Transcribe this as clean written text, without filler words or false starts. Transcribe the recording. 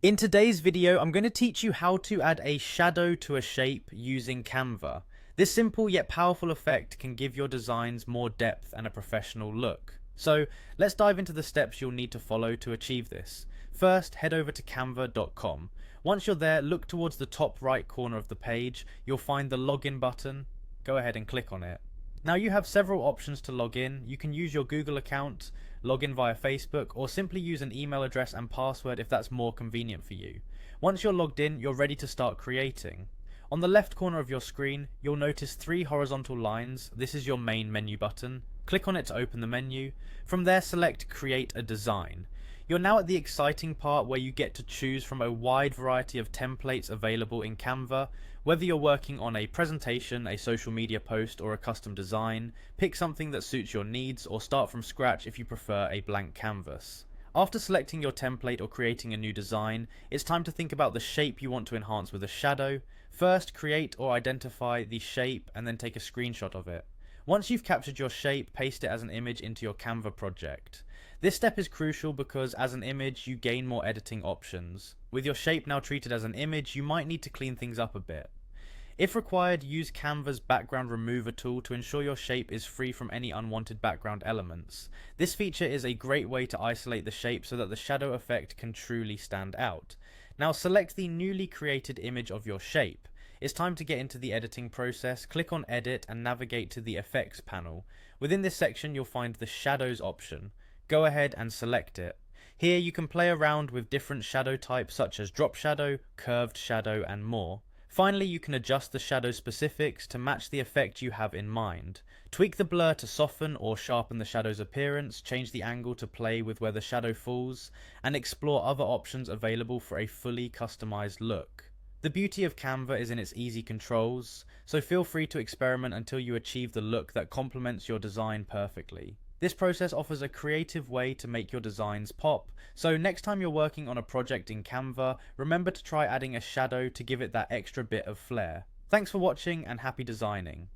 In today's video, I'm going to teach you how to add a shadow to a shape using Canva. This simple yet powerful effect can give your designs more depth and a professional look. So let's dive into the steps you'll need to follow to achieve this. First, head over to canva.com. Once you're there, look towards the top right corner of the page. You'll find the login button. Go ahead and click on it. Now you have several options to log in. You can use your Google account, log in via Facebook, or simply use an email address and password if that's more convenient for you. Once you're logged in, you're ready to start creating. On the left corner of your screen, you'll notice three horizontal lines. This is your main menu button. Click on it to open the menu. From there, select Create a Design. You're now at the exciting part where you get to choose from a wide variety of templates available in Canva. Whether you're working on a presentation, a social media post, or a custom design, pick something that suits your needs or start from scratch if you prefer a blank canvas. After selecting your template or creating a new design, it's time to think about the shape you want to enhance with a shadow. First, create or identify the shape and then take a screenshot of it. Once you've captured your shape, paste it as an image into your Canva project. This step is crucial because as an image, you gain more editing options. With your shape now treated as an image, you might need to clean things up a bit. If required, use Canva's background remover tool to ensure your shape is free from any unwanted background elements. This feature is a great way to isolate the shape so that the shadow effect can truly stand out. Now select the newly created image of your shape. It's time to get into the editing process. Click on Edit and navigate to the Effects panel. Within this section, you'll find the Shadows option. Go ahead and select it. Here you can play around with different shadow types such as drop shadow, curved shadow, and more. Finally, you can adjust the shadow specifics to match the effect you have in mind. Tweak the blur to soften or sharpen the shadow's appearance, change the angle to play with where the shadow falls, and explore other options available for a fully customized look. The beauty of Canva is in its easy controls, so feel free to experiment until you achieve the look that complements your design perfectly. This process offers a creative way to make your designs pop, so next time you're working on a project in Canva, remember to try adding a shadow to give it that extra bit of flair. Thanks for watching and happy designing.